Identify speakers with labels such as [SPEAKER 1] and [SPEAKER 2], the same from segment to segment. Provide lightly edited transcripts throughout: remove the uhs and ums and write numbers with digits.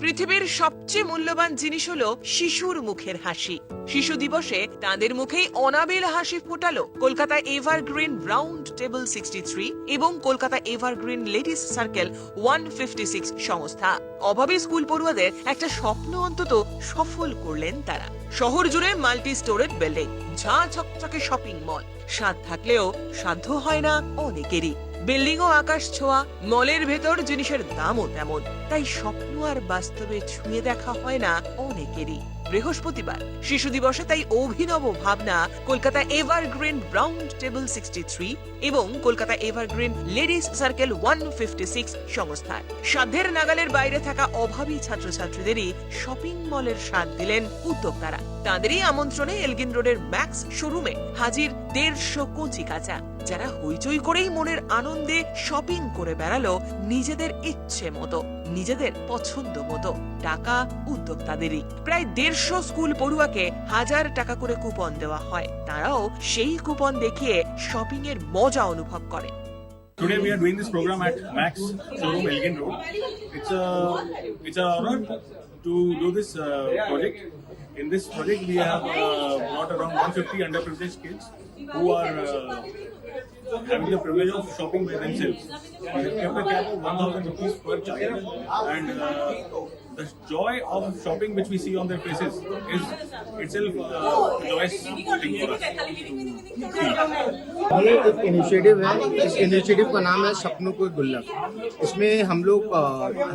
[SPEAKER 1] পৃথিবীর সবচেয়ে মূল্যবান জিনিস হলো শিশুর মুখের হাসি। শিশু দিবসে তাদের মুখেই অনাবিল হাসি ফোটালো কলকাতা এভারগ্রিন রাউন্ড টেবিল 63 এবং কলকাতা এভারগ্রিন লেডিস সার্কেল 156 সংস্থা। অভাবী স্কুল পড়ুয়াদের একটা স্বপ্ন অন্তত সফল করলেন তারা। শহর জুড়ে মাল্টি স্টোরেড বিল্ডিং, ঝাঁ ঝকঝকে শপিং মল, স্বাদ থাকলেও সাধ্য হয় না অনেকেরই। বিল্ডিং ও আকাশ ছোঁয়া, মলের ভেতর জিনিসের দামও তেমন, তাই স্বপ্ন আর বাস্তবে ছুঁয়ে দেখা হয় না অনেকেরই। বৃহস্পতিবার শিশু দিবসে তাই অভিনব ভাবনা কলকাতা এভারগ্রিন রাউন্ড টেবিল 63 এবং কলকাতা এভারগ্রিন লেডিস সার্কেল 156 সংস্থার। সাধ্যের নাগালের বাইরে থাকা অভাবী ছাত্রছাত্রীদেরই শপিং মলের স্বাদ দিলেন উদ্যোক্তারা। তাঁদেরই আমন্ত্রণে এলগিন রোডের ম্যাক্স শোরুমে হাজির 150 কচি কাঁচা, যারা হইচই করেই মনের আনন্দে শপিং করে বেড়ালো নিজেদের ইচ্ছে মতো, নিজেদের পছন্দ মতো। টাকা উদ্যোক্তাদেরই। প্রায় 150 স্কুল পড়ুয়াকে 1000 টাকা করে কুপন দেওয়া হয়, তারাও সেই কুপন দেখিয়ে শপিং এর মজা অনুভব করে।
[SPEAKER 2] Today we are doing this program at Max Showroom Elgin Road. It's an honor to do this project. In this project we have brought around 150 underprivileged kids who are having the privilege of shopping by themselves. We have kept a cap of 1,000 rupees per child, and the joy of shopping which we see on their faces is itself a joyous thing for us.
[SPEAKER 3] ये एक initiative है। इस initiative का नाम है सपनों को गुल्लक। इसमें हम लोग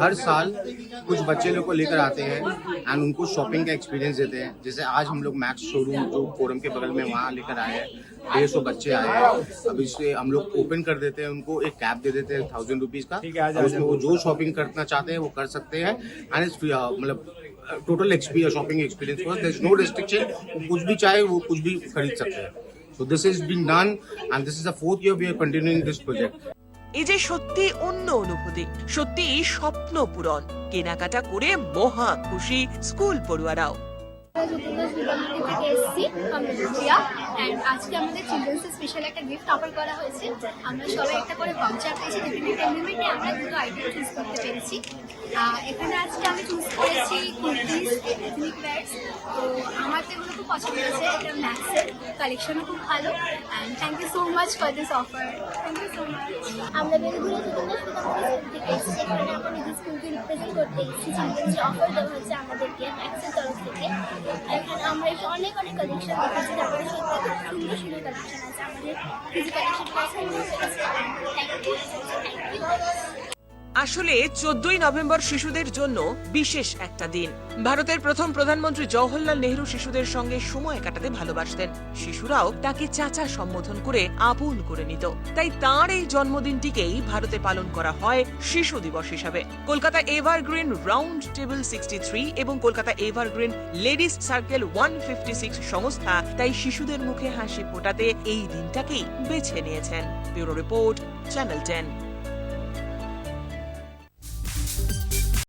[SPEAKER 3] हर साल कुछ बच्चे लोग को लेकर आते हैं एंड उनको शॉपिंग का एक्सपीरियंस देते हैं। जैसे आज हम लोग मैक्स शोरूम जो फोरम के बगल में वहाँ लेकर आए हैं, 150 बच्चे आए हैं। अब इसे हम लोग ओपन कर देते हैं, उनको एक कैप दे देते हैं 1000 रुपीज का, और उसमें वो जो शॉपिंग करना चाहते हैं वो कर सकते हैं एंड इट्स मतलब total shopping experience for there is no restriction. कुछ भी चाहे वो कुछ भी खरीद सकते हैं। So this is being done and this is the 4th year we are continuing this project.
[SPEAKER 1] এই যে সত্যি অন্য অনুভূতি, সত্যি স্বপ্ন পূরণ, কেনাকাটা করে মহা খুশি স্কুল পড়ুয়ারাও।
[SPEAKER 4] আজকে আমাদের চিলড্রেন্স স্পেশাল একটা গিফট অফার করা হয়েছে। আমরা সবাই একটা করে ভাউচার পেয়েছি, লিমিটে আমরা দুটো আইটেম চুজ করতে পেরেছি। এখানে আজকে আমি চুজ করেছি কুর্তিস, এথনিক ওয়্যারস। তো আমার তো এগুলো খুব পছন্দ হয়েছে। এটা ম্যাক্সের কালেকশনও খুব ভালো। And thank you so much for this offer. Thank you so much. আমরা বেলগুলো থেকে এসেছি, এখানে আমরা নিজের স্কুলকে রিপ্রেজেন্ট করতে এসেছি। চিলড্রেন্সের অফার দেওয়া হচ্ছে আমাদেরকে ম্যাক্সের তরফ থেকে। এখানে আমরা এসে অনেক অনেক কালেকশন দেখেছি, তারপরে সত্যি খুব সুন্দর সুন্দর কালেকশন আছে। আমাদের কিছু কালেকশন পছন্দ হয়েছে। Thank you.
[SPEAKER 1] আসলে 14ই নভেম্বর শিশুদের জন্য বিশেষ একটা দিন। ভারতের প্রথম প্রধানমন্ত্রী জওহরলাল নেহরু শিশুদের সঙ্গে সময় কাটাতে ভালোবাসতেন। শিশুরাও তাকে চাচা সম্বোধন করে আপন করে নিত। তাই তাঁর এই জন্মদিনটিকেই ভারতে পালন করা হয় শিশু দিবস হিসাবে। কলকাতা এভারগ্রিন রাউন্ড টেবিল 63 এবং কলকাতা এভারগ্রিন লেডিস সার্কেল 156 সংস্থা তাই শিশুদের মুখে হাসি ফোটাতে এই দিনটাকেই বেছে নিয়েছেন। Bureau report, channel 10।